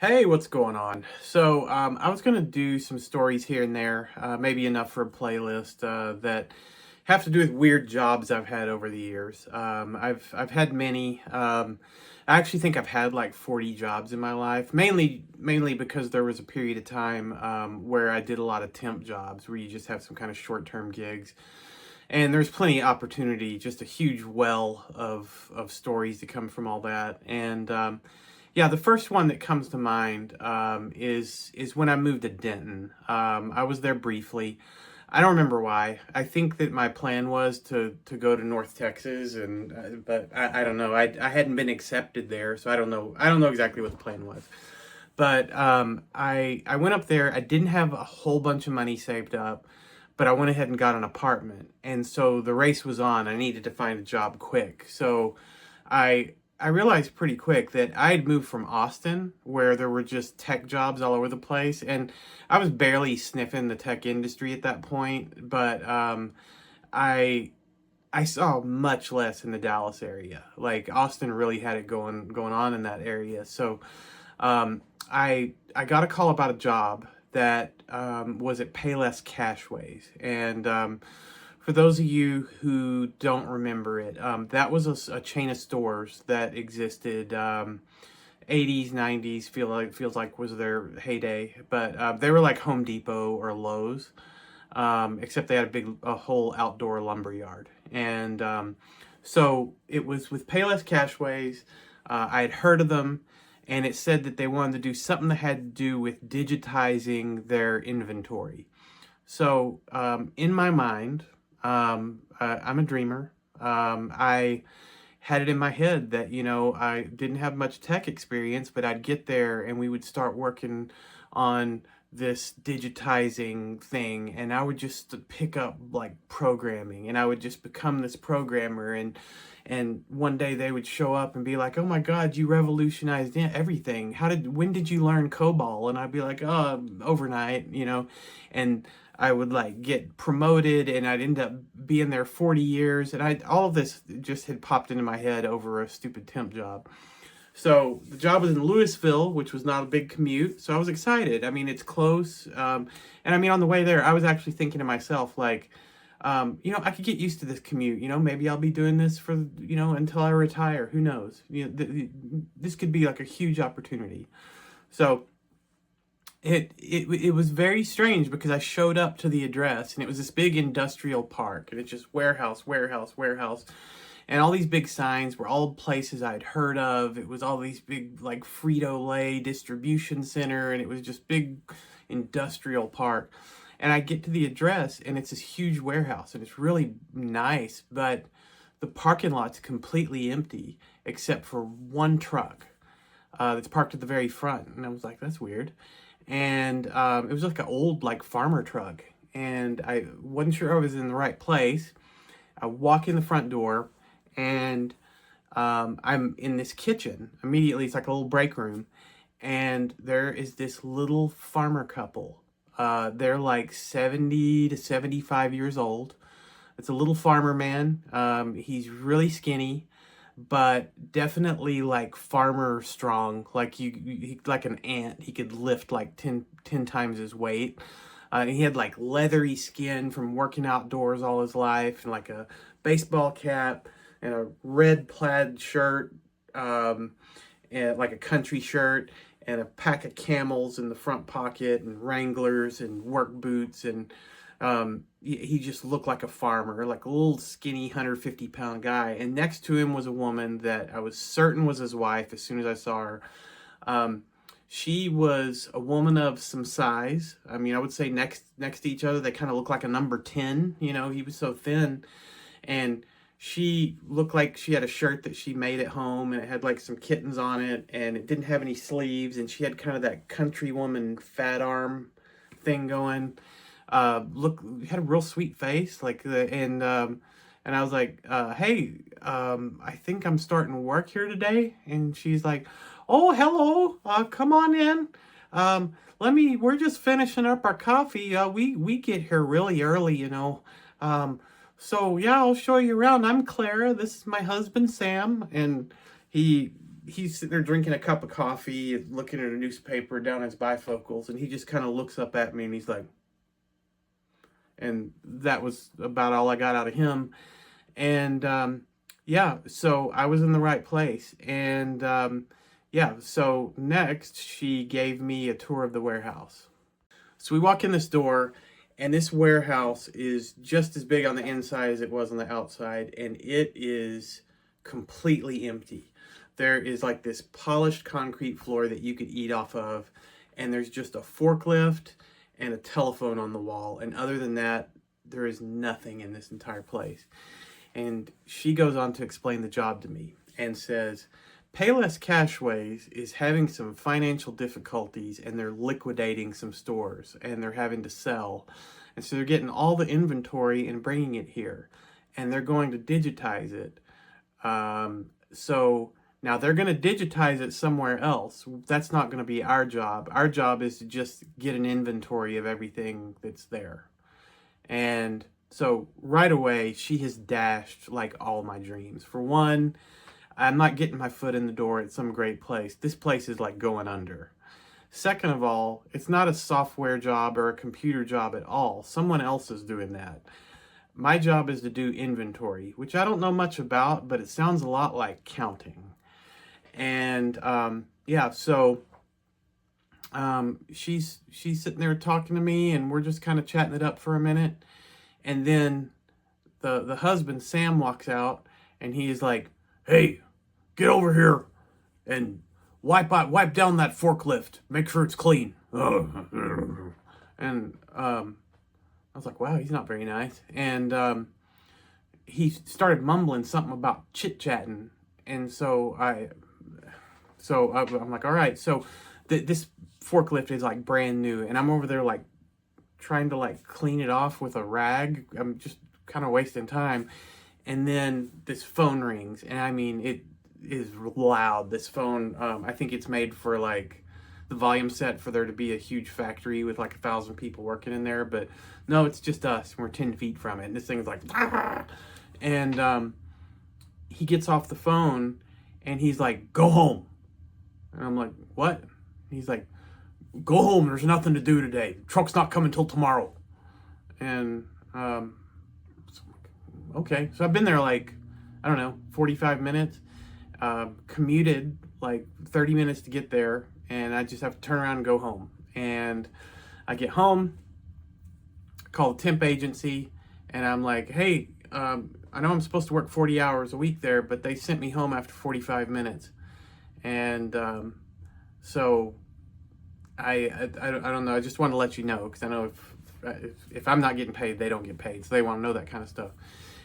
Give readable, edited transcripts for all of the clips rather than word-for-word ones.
Hey, what's going on? I was gonna do some stories here and there, maybe enough for a playlist that have to do with weird jobs I've had over the years. I've had many. I actually think I've had like 40 jobs in my life, mainly because there was a period of time where I did a lot of temp jobs where you just have some kind of short-term gigs, and there's plenty of opportunity, just a huge well of stories to come from all that. Yeah, the first one that comes to mind is when I moved to Denton. I was there briefly. I don't remember why. I think that my plan was to go to North Texas, and but I don't know. I hadn't been accepted there, so I don't know. I don't know exactly what the plan was. But I went up there. I didn't have a whole bunch of money saved up, but I went ahead and got an apartment, and so the race was on. I needed to find a job quick, so I realized pretty quick that I had moved from Austin, where there were just tech jobs all over the place, and I was barely sniffing the tech industry at that point. But I I saw much less in the Dallas area. Like Austin really had it going on in that area. So I got a call about a job that was at Payless Cashways, and for those of you who don't remember it, that was a chain of stores that existed. 80s, 90s feels like was their heyday, but they were like Home Depot or Lowe's, except they had a whole outdoor lumber yard. And so it was with Payless Cashways. I had heard of them, and it said that they wanted to do something that had to do with digitizing their inventory. So in my mind, I'm a dreamer. I had it in my head that, I didn't have much tech experience, but I'd get there and we would start working on this digitizing thing, and I would just pick up like programming, and I would just become this programmer. And one day they would show up and be like, "Oh my God, you revolutionized everything. When did you learn COBOL?" And I'd be like, "Oh, overnight." And I would like get promoted, and I'd end up being there 40 years. And all of this just had popped into my head over a stupid temp job. So the job was in Louisville, which was not a big commute. So I was excited. I mean, it's close. And I mean, on the way there, I was actually thinking to myself, like, I could get used to this commute. Maybe I'll be doing this for, until I retire. Who knows? This could be like a huge opportunity. So it was very strange because I showed up to the address, and it was this big industrial park, and it's just warehouse, warehouse, warehouse. And all these big signs were all places I'd heard of. It was all these big, like, Frito-Lay distribution center, and it was just big industrial park. And I get to the address, and it's this huge warehouse, and it's really nice, but the parking lot's completely empty except for one truck that's parked at the very front. And I was like, that's weird. And it was like an old, like, farmer truck, and I wasn't sure I was in the right place. I walk in the front door, and I'm in this kitchen. Immediately, it's like a little break room, and there is this little farmer couple. They're like 70 to 75 years old. It's a little farmer man. He's really skinny, but definitely like farmer strong. Like like an ant. He could lift like 10 times his weight. And he had like leathery skin from working outdoors all his life, and like a baseball cap and a red plaid shirt, and like a country shirt, and a pack of Camels in the front pocket, and Wranglers and work boots. And he just looked like a farmer, like a little skinny 150-pound guy. And next to him was a woman that I was certain was his wife as soon as I saw her. She was a woman of some size. I mean, I would say next to each other, they kind of looked like a number 10. He was so thin. And she looked like she had a shirt that she made at home, and it had like some kittens on it, and it didn't have any sleeves, and she had kind of that country woman fat arm thing going. Had a real sweet face, and I was like, "Hey, I think I'm starting work here today." And she's like, "Oh, hello, come on in. We're just finishing up our coffee. We get here really early. So yeah, I'll show you around. I'm Clara. This is my husband, Sam." And he he's sitting there drinking a cup of coffee, looking at a newspaper down his bifocals, and he just kind of looks up at me and he's like, and that was about all I got out of him. And yeah, so I was in the right place. And yeah, so next she gave me a tour of the warehouse. So we walk in this door, and this warehouse is just as big on the inside as it was on the outside, and it is completely empty. There is like this polished concrete floor that you could eat off of, and there's just a forklift and a telephone on the wall. And other than that, there is nothing in this entire place. And she goes on to explain the job to me and says, Payless Cashways is having some financial difficulties, and they're liquidating some stores, and they're having to sell. And so they're getting all the inventory and bringing it here, and they're going to digitize it. So now they're going to digitize it somewhere else. That's not going to be our job. Our job is to just get an inventory of everything that's there. And so right away, she has dashed like all my dreams. For one, I'm not getting my foot in the door at some great place. This place is like going under. Second of all, it's not a software job or a computer job at all. Someone else is doing that. My job is to do inventory, which I don't know much about, but it sounds a lot like counting. And yeah, so she's sitting there talking to me, and we're just kind of chatting it up for a minute. And then the husband, Sam, walks out, and he's like, hey, get over here and wipe down that forklift. Make sure it's clean. And I was like, wow, he's not very nice. And he started mumbling something about chit-chatting. And so I'm like, all right. So this forklift is like brand new, and I'm over there like trying to like clean it off with a rag. I'm just kind of wasting time. And then this phone rings, and I mean, it is loud. This phone, I think it's made for like the volume set for there to be a huge factory with like 1,000 people working in there, but no, it's just us. We're 10 feet from it, and this thing's like, and he gets off the phone, and he's like, go home. And I'm like, what? He's like, go home. There's nothing to do today. Truck's not coming till tomorrow. And okay, so I've been there like, I don't know, 45 minutes, commuted like 30 minutes to get there, and I just have to turn around and go home. And I get home, call the temp agency, and I'm like, hey, I know I'm supposed to work 40 hours a week there, but they sent me home after 45 minutes. And so I don't know, I just want to let you know, because I know if I'm not getting paid, they don't get paid, so they want to know that kind of stuff.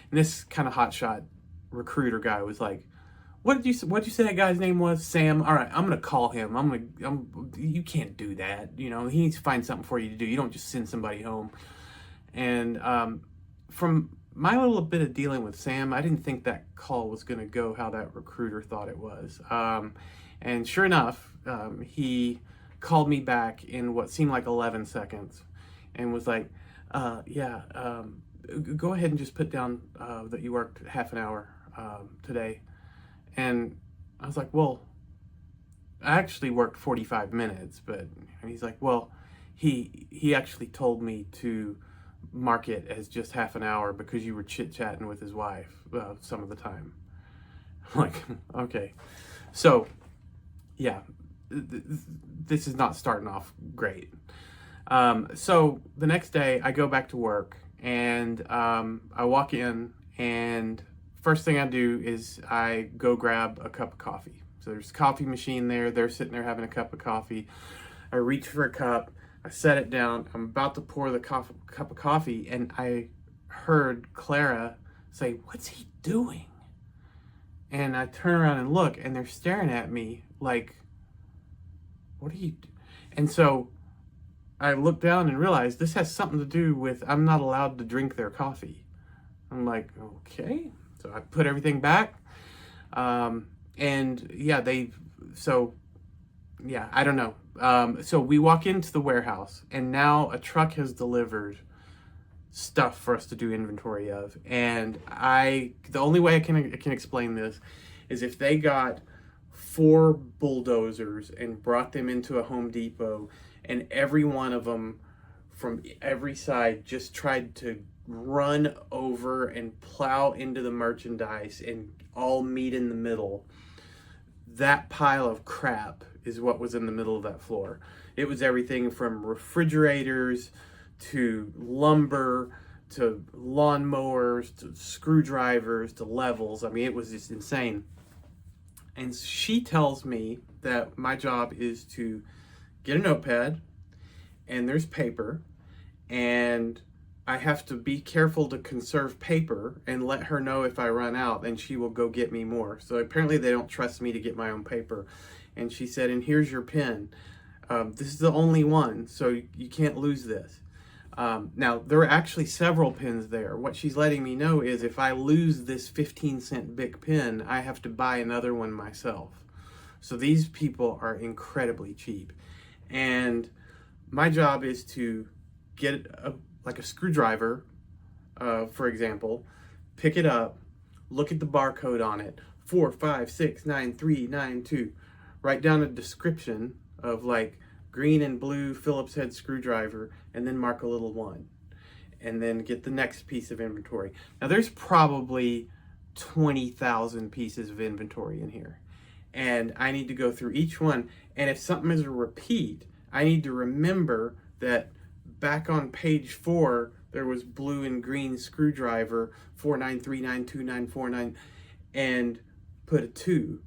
And this kind of hotshot recruiter guy was like, What did you say that guy's name was? Sam. All right, I'm gonna call him. You can't do that. You know, he needs to find something for you to do. You don't just send somebody home." And from my little bit of dealing with Sam, I didn't think that call was gonna go how that recruiter thought it was. And sure enough, he called me back in what seemed like 11 seconds, and was like, "Yeah, go ahead and just put down that you worked half an hour today." And I was like, "Well, I actually worked 45 minutes, but," and he's like, "Well, he actually told me to mark it as just half an hour because you were chit-chatting with his wife some of the time." I'm like, okay. So, yeah, this is not starting off great. So the next day I go back to work, and I walk in, and first thing I do is I go grab a cup of coffee. So there's a coffee machine there. They're sitting there having a cup of coffee. I reach for a cup. I set it down. I'm about to pour the cup of coffee, and I heard Clara say, "What's he doing?" And I turn around and look, and they're staring at me like, "What are you doing?" And so I look down and realize this has something to do with I'm not allowed to drink their coffee. I'm like, okay. So I put everything back. And yeah, I don't know. So we walk into the warehouse, and now a truck has delivered stuff for us to do inventory of. And the only way I can explain this is if they got 4 bulldozers and brought them into a Home Depot, and every one of them from every side just tried to run over and plow into the merchandise and all meet in the middle. That pile of crap is what was in the middle of that floor. It was everything from refrigerators to lumber to lawnmowers to screwdrivers to levels. I mean, it was just insane. And she tells me that my job is to get a notepad, and there's paper, and I have to be careful to conserve paper and let her know if I run out, and she will go get me more. So apparently they don't trust me to get my own paper. And she said, and here's your pen. This is the only one, so you can't lose this. Now, there are actually several pens there. What she's letting me know is if I lose this 15-cent Bic pen, I have to buy another one myself. So these people are incredibly cheap. And my job is to get like a screwdriver, for example, pick it up, look at the barcode on it, 4569392, write down a description of like green and blue Phillips head screwdriver, and then mark a little 1, and then get the next piece of inventory. Now there's probably 20,000 pieces of inventory in here, and I need to go through each one, and if something is a repeat, I need to remember that back on page 4 there was blue and green screwdriver 493929949, and put a 2.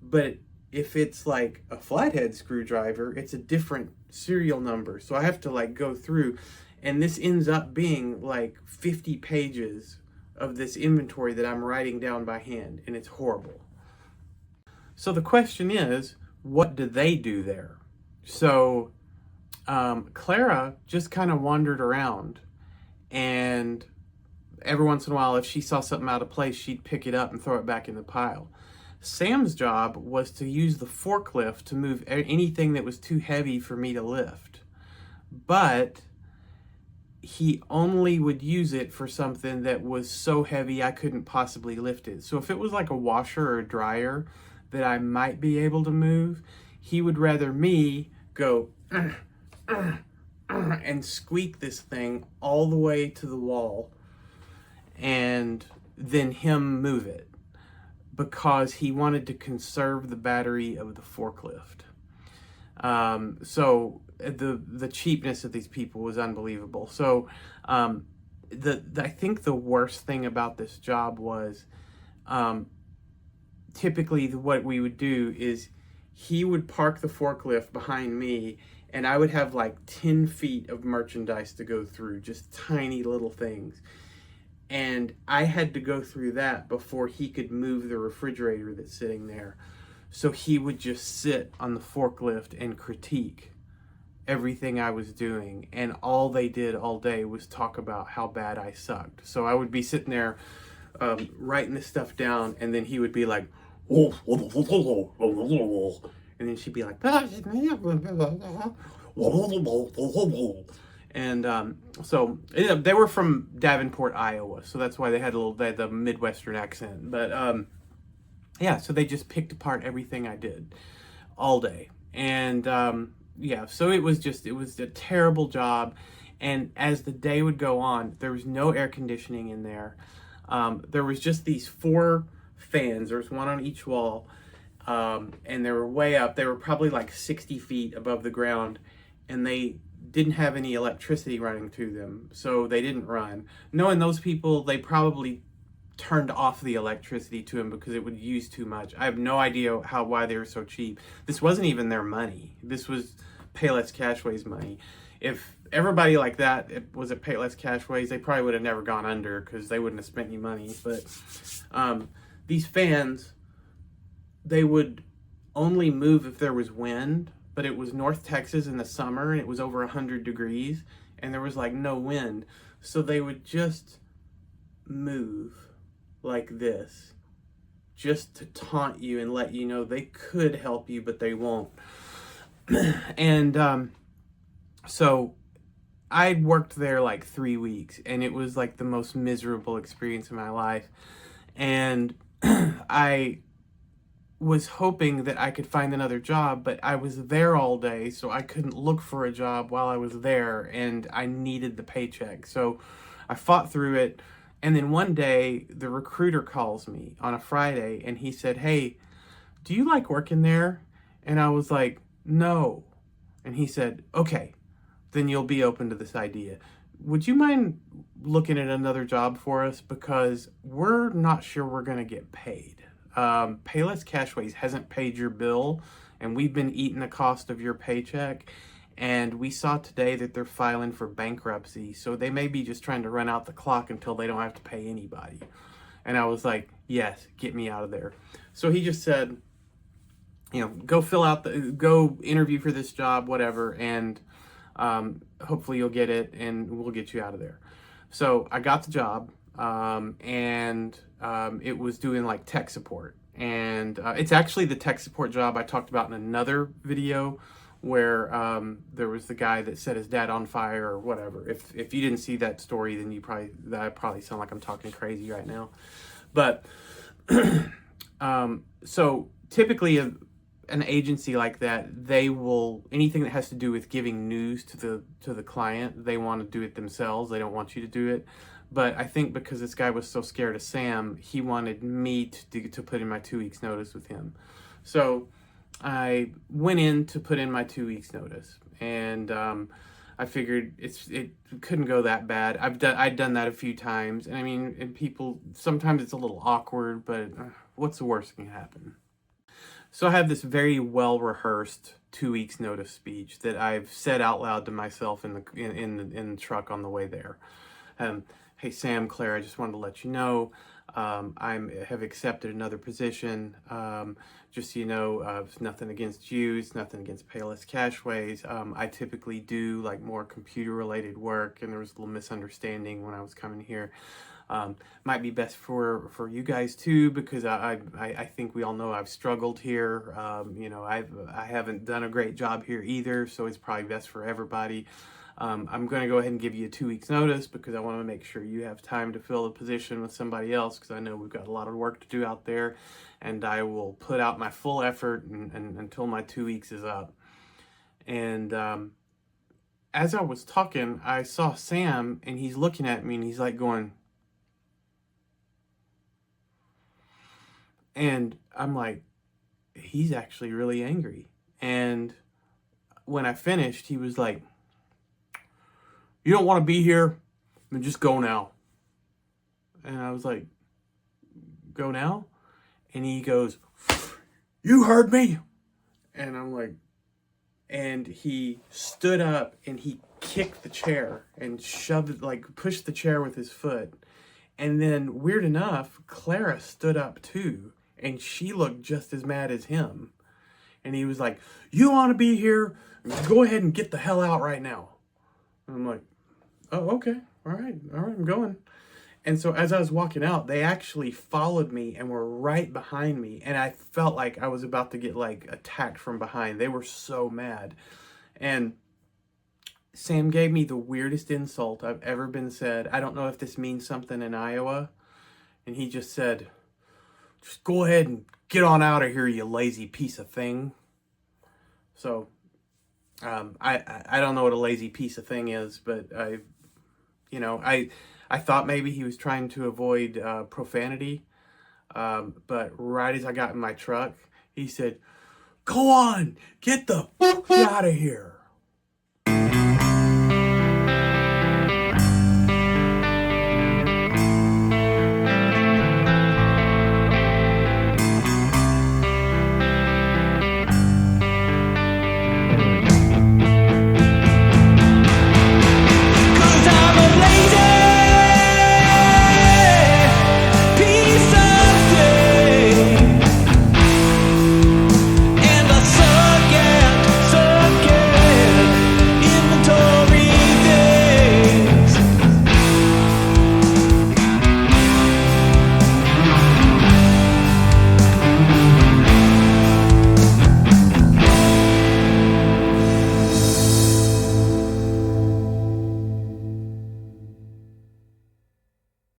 But if it's like a flathead screwdriver, it's a different serial number. So I have to like go through, and this ends up being like 50 pages of this inventory that I'm writing down by hand, and it's horrible. So the question is, what do they do there? So Clara just kind of wandered around, and every once in a while, if she saw something out of place, she'd pick it up and throw it back in the pile. Sam's job was to use the forklift to move anything that was too heavy for me to lift. But he only would use it for something that was so heavy I couldn't possibly lift it. So if it was like a washer or a dryer that I might be able to move, he would rather me go and squeak this thing all the way to the wall and then him move it, because he wanted to conserve the battery of the forklift. So the cheapness of these people was unbelievable. So I think the worst thing about this job was typically what we would do is he would park the forklift behind me, and I would have like 10 feet of merchandise to go through, just tiny little things. And I had to go through that before he could move the refrigerator that's sitting there. So he would just sit on the forklift and critique everything I was doing. And all they did all day was talk about how bad I sucked. So I would be sitting there writing this stuff down, and then he would be like, and then she'd be like, and so they were from Davenport, Iowa, so that's why they had the Midwestern accent. But yeah, so they just picked apart everything I did all day, and yeah, so it was a terrible job. And as the day would go on, there was no air conditioning in there. There was just these 4 fans. There was one on each wall, and they were way up. They were probably like 60 feet above the ground, and they didn't have any electricity running to them, so they didn't run. Knowing those people, they probably turned off the electricity to them because it would use too much. I have no idea why they were so cheap. This wasn't even their money. This was Payless Cashways money. If everybody like that was at Payless Cashways, they probably would have never gone under because they wouldn't have spent any money. But these fans, they would only move if there was wind. But it was North Texas in the summer, and it was over 100 degrees, and there was like no wind. So they would just move like this, just to taunt you and let you know they could help you, but they won't. And so I'd worked there like 3 weeks, and it was like the most miserable experience of my life. And I was hoping that I could find another job, but I was there all day, so I couldn't look for a job while I was there, and I needed the paycheck. So I fought through it, and then one day the recruiter calls me on a Friday, and he said, "Hey, do you like working there?" And I was like, "No." And he said, "Okay, then you'll be open to this idea. Would you mind looking at another job for us? Because we're not sure we're going to get paid. Payless Cashways hasn't paid your bill, and we've been eating the cost of your paycheck. And we saw today that they're filing for bankruptcy, so they may be just trying to run out the clock until they don't have to pay anybody." And I was like, "Yes, get me out of there." So he just said, go interview for this job, whatever, and hopefully you'll get it, and we'll get you out of there. So I got the job, and it was doing like tech support, and it's actually the tech support job I talked about in another video where there was the guy that set his dad on fire or whatever. If you didn't see that story, then I probably sound like I'm talking crazy right now. But so typically an agency like that, they will, anything that has to do with giving news to the client, they want to do it themselves. They don't want you to do it. But I think because this guy was so scared of Sam, he wanted me to put in my 2 weeks notice with him. So I went in to put in my 2 weeks notice, and I figured it couldn't go that bad. I'd done that a few times, and I mean, and people, sometimes it's a little awkward, but what's the worst that can happen? So I have this very well rehearsed 2 weeks notice speech that I've said out loud to myself in the truck on the way there. Hey Sam, Claire, I just wanted to let you know I have accepted another position. Just so you know, it's nothing against you. It's nothing against Payless Cashways. I typically do like more computer related work, and there was a little misunderstanding when I was coming here. Might be best for you guys too, because I think we all know I've struggled here. I haven't done a great job here either, so it's probably best for everybody. I'm going to go ahead and give you a 2 weeks notice because I want to make sure you have time to fill the position with somebody else, because I know we've got a lot of work to do out there, and I will put out my full effort until my 2 weeks is up. And as I was talking, I saw Sam, and he's looking at me, and he's like going, and I'm like, he's actually really angry. And when I finished, he was like, "You don't want to be here, then just go now." And I was like, "Go now?" And he goes, "You heard me." And I'm like, and he stood up and he kicked the chair and shoved it, like pushed the chair with his foot. And then, weird enough, Clara stood up too, and she looked just as mad as him. And he was like, "You want to be here? Go ahead and get the hell out right now." And I'm like, "Oh, okay. All right, I'm going." And so as I was walking out, they actually followed me and were right behind me. And I felt like I was about to get like attacked from behind. They were so mad. And Sam gave me the weirdest insult I've ever been said. I don't know if this means something in Iowa. And he just said, "Just go ahead and get on out of here, you lazy piece of thing." So I don't know what a lazy piece of thing is, but I thought maybe he was trying to avoid profanity. But right as I got in my truck, he said, "Go on, get the fuck out of here."